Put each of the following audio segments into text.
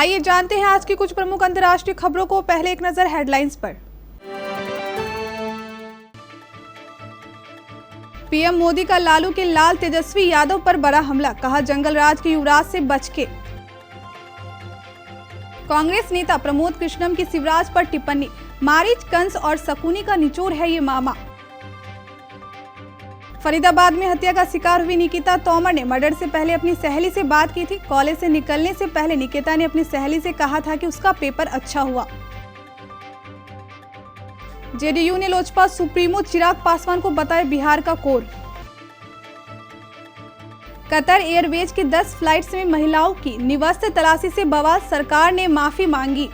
आइए जानते हैं आज की कुछ प्रमुख अंतर्राष्ट्रीय खबरों को। पहले एक नजर हेडलाइंस पर। पीएम मोदी का लालू के लाल तेजस्वी यादव पर बड़ा हमला, कहा जंगल राज के युवराज से बच के। कांग्रेस नेता प्रमोद कृष्णम की शिवराज पर टिप्पणी, मारीच, कंस और शकुनी का निचोड़ है ये मामा। फरीदाबाद में हत्या का शिकार हुई निकिता तोमर ने मर्डर से पहले अपनी सहेली से बात की थी। कॉलेज से निकलने से पहले निकिता ने अपनी सहेली से कहा था कि उसका पेपर अच्छा हुआ। जेडीयू ने लोजपा सुप्रीमो चिराग पासवान को बताया बिहार का कोर। कतर एयरवेज की 10 फ्लाइट्स में महिलाओं की निवस्त तलाशी से बवाल, सरकार ने माफी मांगी।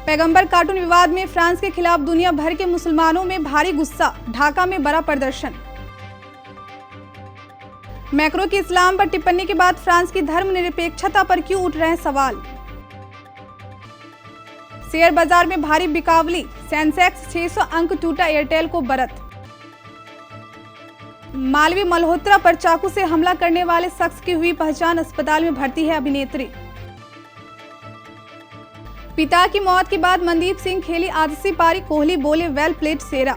पैगंबर कार्टून विवाद में फ्रांस के खिलाफ दुनिया भर के मुसलमानों में भारी गुस्सा, ढाका में बड़ा प्रदर्शन। मैक्रो की इस्लाम पर टिप्पणी के बाद फ्रांस की धर्मनिरपेक्षता पर क्यों उठ रहे हैं सवाल। शेयर बाजार में भारी बिकावली, सेंसेक्स 600 अंक टूटा, एयरटेल को बरत। मालवी मल्होत्रा पर चाकू से हमला करने वाले शख्स की हुई पहचान, अस्पताल में भर्ती है अभिनेत्री। पिता की मौत के बाद मनदीप सिंह खेली आदर्शी पारी, कोहली बोले वेल प्लेड सेरा।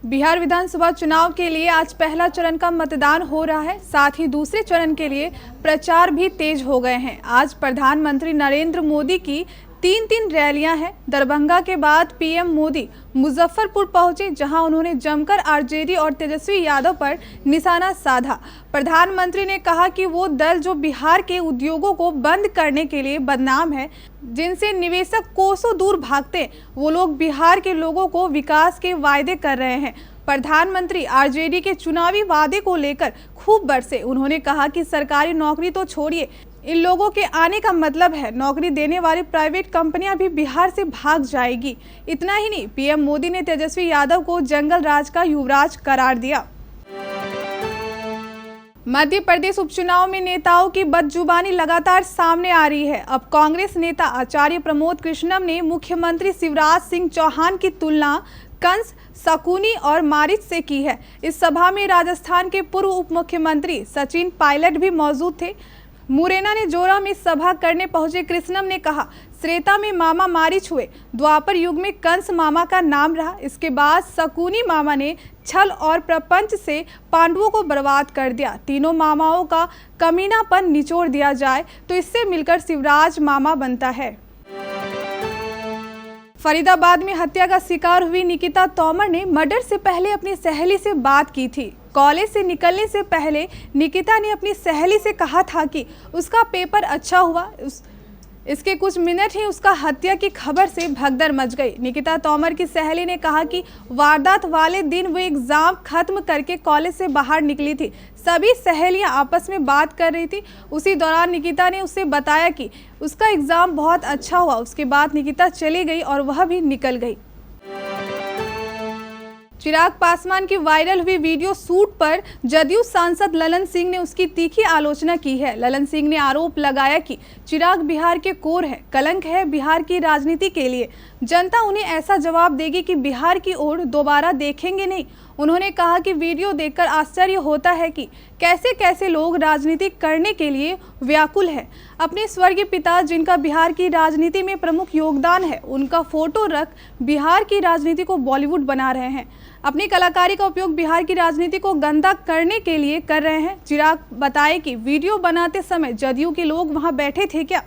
बिहार विधानसभा चुनाव के लिए आज पहला चरण का मतदान हो रहा है, साथ ही दूसरे चरण के लिए प्रचार भी तेज हो गए हैं। आज प्रधानमंत्री नरेंद्र मोदी की 3 रैलियां हैं। दरभंगा के बाद पीएम मोदी मुजफ्फरपुर पहुंचे, जहां उन्होंने जमकर आरजेडी और तेजस्वी यादव पर निशाना साधा। प्रधानमंत्री ने कहा कि वो दल जो बिहार के उद्योगों को बंद करने के लिए बदनाम है, जिनसे निवेशक कोसों दूर भागते, वो लोग बिहार के लोगों को विकास के वायदे कर रहे हैं। प्रधानमंत्री आरजेडी के चुनावी वादे को लेकर खूब बरसे। उन्होंने कहा कि सरकारी नौकरी तो छोड़िए, इन लोगों के आने का मतलब है नौकरी देने वाली प्राइवेट कंपनियां भी बिहार से भाग जाएगी। इतना ही नहीं, पीएम मोदी ने तेजस्वी यादव को जंगल राज का युवराज करार दिया। मध्य प्रदेश उपचुनाव में नेताओं की बदजुबानी लगातार सामने आ रही है। अब कांग्रेस नेता आचार्य प्रमोद कृष्णम ने मुख्यमंत्री शिवराज सिंह चौहान की तुलना कंस, शकुनी और मारीच से की है। इस सभा में राजस्थान के पूर्व उप मुख्यमंत्री सचिन पायलट भी मौजूद थे। मुरैना ने जोरा में सभा करने पहुंचे कृष्णम ने कहा, त्रेता में मामा मारीच हुए, द्वापर युग में कंस मामा का नाम रहा, इसके बाद शकुनी मामा ने छल और प्रपंच से पांडवों को बर्बाद कर दिया। तीनों मामाओं का कमीनापन निचोड़ दिया जाए तो इससे मिलकर शिवराज मामा बनता है। फरीदाबाद में हत्या का शिकार हुई निकिता तोमर ने मर्डर से पहले अपनी सहेली से बात की थी। कॉलेज से निकलने से पहले निकिता ने अपनी सहेली से कहा था कि उसका पेपर अच्छा हुआ। इसके कुछ मिनट ही उसका हत्या की खबर से भगदड़ मच गई। निकिता तोमर की सहेली ने कहा कि वारदात वाले दिन वो एग्जाम खत्म करके कॉलेज से बाहर निकली थी। सभी सहेलियां आपस में बात कर रही थी। उसी दौरान निकिता ने उसे बताया कि उसका एग्जाम बहुत अच्छा हुआ। उसके बाद निकिता चली गई और वह भी निकल गई। चिराग पासवान की वायरल हुई वीडियो शूट पर जदयू सांसद ललन सिंह ने उसकी तीखी आलोचना की है। ललन सिंह ने आरोप लगाया कि चिराग बिहार के कोर है, कलंक है बिहार की राजनीति के लिए। जनता उन्हें ऐसा जवाब देगी कि बिहार की ओर दोबारा देखेंगे नहीं। उन्होंने कहा कि वीडियो देखकर आश्चर्य होता है कि कैसे कैसे लोग राजनीति करने के लिए व्याकुल है। अपने स्वर्गीय पिता जिनका बिहार की राजनीति में प्रमुख योगदान है, उनका फोटो रख बिहार की राजनीति को बॉलीवुड बना रहे हैं। अपनी कलाकारी का उपयोग बिहार की राजनीति को गंदा करने के लिए कर रहे हैं। चिराग बताए कि वीडियो बनाते समय जदयू के लोग वहां बैठे थे क्या।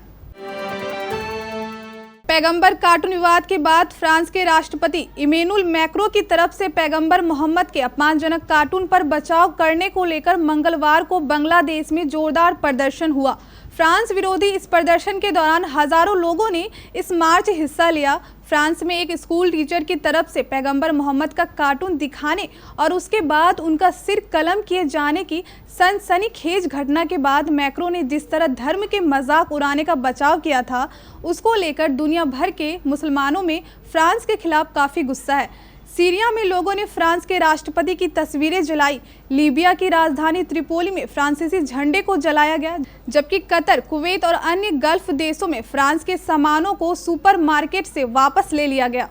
पैगंबर कार्टून विवाद के बाद फ्रांस के राष्ट्रपति इमैनुअल मैक्रो की तरफ से पैगंबर मोहम्मद के अपमानजनक कार्टून पर बचाव करने को लेकर मंगलवार को बांग्लादेश में जोरदार प्रदर्शन हुआ। फ्रांस विरोधी इस प्रदर्शन के दौरान हजारों लोगों ने इस मार्च हिस्सा लिया। फ्रांस में एक स्कूल टीचर की तरफ से पैगंबर मोहम्मद का कार्टून दिखाने और उसके बाद उनका सिर कलम किए जाने की सनसनीखेज घटना के बाद मैक्रो ने जिस तरह धर्म के मजाक उड़ाने का बचाव किया था, उसको लेकर दुनिया भर के मुसलमानों में फ्रांस के खिलाफ काफ़ी गुस्सा है। सीरिया में लोगों ने फ्रांस के राष्ट्रपति की तस्वीरें जलाई। लीबिया की राजधानी त्रिपोली में फ्रांसीसी झंडे को जलाया गया, जबकि कतर, कुवैत और अन्य गल्फ देशों में फ्रांस के सामानों को सुपरमार्केट से वापस ले लिया गया।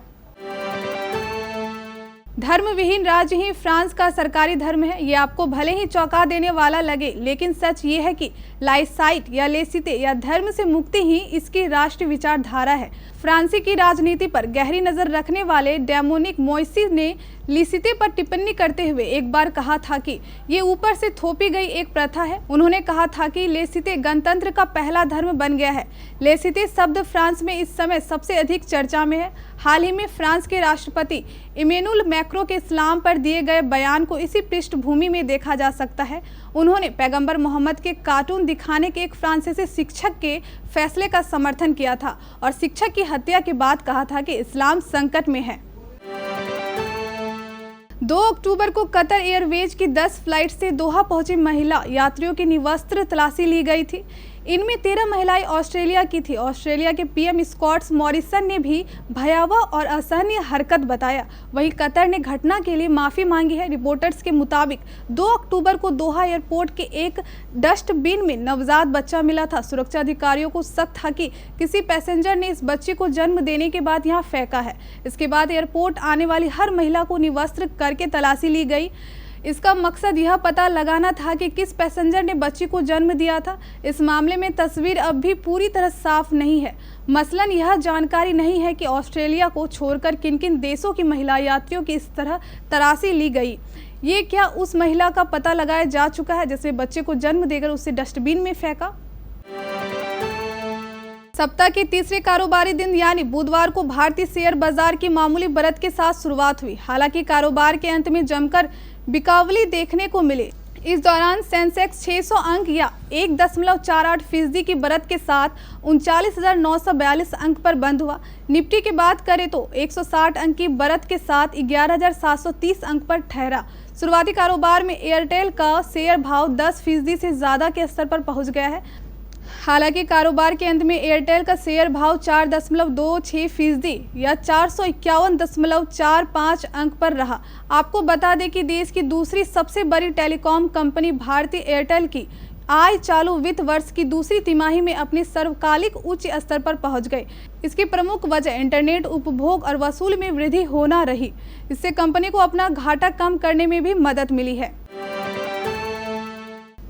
धर्म विहीन राज्य ही फ्रांस का सरकारी धर्म है। ये आपको भले ही चौंका देने वाला लगे, लेकिन सच ये है कि लाइसाइट या लेसिते या धर्म से मुक्ति ही इसकी राष्ट्रीय विचारधारा है। फ्रांसी की राजनीति पर गहरी नजर रखने वाले डोमिनिक मोइसी ने लेसिते पर टिप्पणी करते हुए एक बार कहा था कि ये ऊपर से थोपी गई एक प्रथा है। उन्होंने कहा था कि लेसिते गणतंत्र का पहला धर्म बन गया है। लेसिते शब्द फ्रांस में इस समय सबसे अधिक चर्चा में है। हाल ही में फ्रांस के राष्ट्रपति इमैनुअल मैक्रों के इस्लाम पर दिए गए बयान को इसी पृष्ठभूमि में देखा जा सकता है। उन्होंने पैगंबर मोहम्मद के कार्टून दिखाने के एक फ्रांसीसी शिक्षक के फैसले का समर्थन किया था और शिक्षक की हत्या के बाद कहा था कि इस्लाम संकट में है। 2 अक्टूबर को कतर एयरवेज की 10 फ्लाइट से दोहा पहुंची महिला यात्रियों की निवस्त्र तलाशी ली गई थी। इनमें 13 महिलाएं ऑस्ट्रेलिया की थी। ऑस्ट्रेलिया के पीएम स्कॉट मॉरिसन ने भी भयावह और असहनीय हरकत बताया। वहीं कतर ने घटना के लिए माफी मांगी है। रिपोर्टर्स के मुताबिक 2 अक्टूबर को दोहा एयरपोर्ट के एक डस्टबिन में नवजात बच्चा मिला था। सुरक्षा अधिकारियों को शक था कि किसी पैसेंजर ने इस बच्चे को जन्म देने के बाद यहाँ फेंका है। इसके बाद एयरपोर्ट आने वाली हर महिला को निवस्त्र करके तलाशी ली गई। इसका मकसद यह पता लगाना था कि किस पैसेंजर ने बच्ची को जन्म दिया था। इस मामले में तस्वीर अब भी पूरी तरह साफ नहीं है। मसलन यह जानकारी नहीं है कि ऑस्ट्रेलिया को छोड़कर किन किन देशों की महिला यात्रियों की इस तरह तलाशी ली गई। ये क्या उस महिला का पता लगाया जा चुका है जिसने बच्चे को जन्म देकर उसे डस्टबिन में फेंका? सप्ताह के तीसरे कारोबारी दिन यानी बुधवार को भारतीय शेयर बाजार की मामूली बढ़त के साथ शुरुआत हुई। हालांकि कारोबार के अंत में जमकर बिकावली देखने को मिले। इस दौरान सेंसेक्स 600 अंक या 1.48% की बढ़त के साथ 39,942 अंक पर बंद हुआ। निफ्टी की बात करें तो 160 अंक की बढ़त के साथ 11,730 अंक पर ठहरा। शुरुआती कारोबार में एयरटेल का शेयर भाव 10% से ज़्यादा के स्तर पर पहुंच गया है। हालांकि कारोबार के अंत में एयरटेल का शेयर भाव 4.26% या 451.45 अंक पर रहा। आपको बता दें कि देश की दूसरी सबसे बड़ी टेलीकॉम कंपनी भारतीय एयरटेल की आय चालू वित्त वर्ष की दूसरी तिमाही में अपने सर्वकालिक उच्च स्तर पर पहुंच गई। इसकी प्रमुख वजह इंटरनेट उपभोग और वसूल में वृद्धि होना रही। इससे कंपनी को अपना घाटा कम करने में भी मदद मिली है।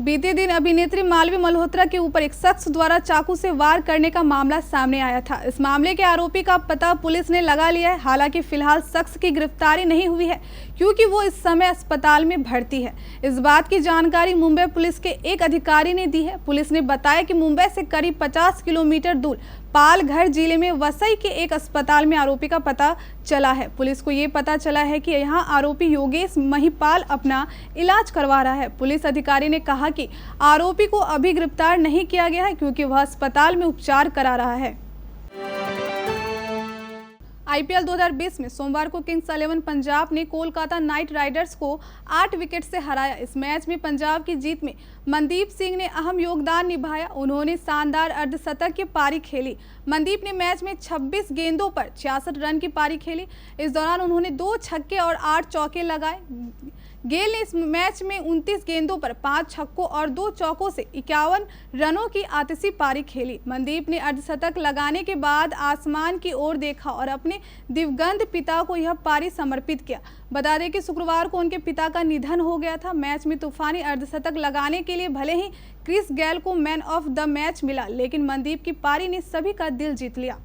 बीते दिन अभिनेत्री मालवी मल्होत्रा के ऊपर एक शख्स द्वारा चाकू से वार करने का मामला सामने आया था। इस मामले के आरोपी का पता पुलिस ने लगा लिया है। हालांकि फिलहाल शख्स की गिरफ्तारी नहीं हुई है क्योंकि वो इस समय अस्पताल में भर्ती है। इस बात की जानकारी मुंबई पुलिस के एक अधिकारी ने दी है। पुलिस ने बताया कि मुंबई से करीब 50 किलोमीटर दूर पालघर जिले में वसई के एक अस्पताल में आरोपी का पता चला है। पुलिस को ये पता चला है कि यहाँ आरोपी योगेश महिपाल अपना इलाज करवा रहा है। पुलिस अधिकारी ने कहा कि आरोपी को अभी गिरफ्तार नहीं किया गया है क्योंकि वह अस्पताल में उपचार करा रहा है। आईपीएल 2020 में सोमवार को किंग्स 11 पंजाब ने कोलकाता नाइट राइडर्स को 8 विकेट से हराया। इस मैच में पंजाब की जीत में मनदीप सिंह ने अहम योगदान निभाया। उन्होंने शानदार अर्धशतक की पारी खेली। मनदीप ने मैच में 26 गेंदों पर 66 रन की पारी खेली। इस दौरान उन्होंने 2 छक्के और 8 चौके लगाए। गेल ने इस मैच में 29 गेंदों पर 5 छक्कों और 2 चौकों से 51 रनों की आतिशी पारी खेली। मनदीप ने अर्धशतक लगाने के बाद आसमान की ओर देखा और अपने दिवंगत पिता को यह पारी समर्पित किया। बता दें कि शुक्रवार को उनके पिता का निधन हो गया था। मैच में तूफानी अर्धशतक लगाने के लिए भले ही क्रिस गेल को मैन ऑफ द मैच मिला, लेकिन मनदीप की पारी ने सभी का दिल जीत लिया।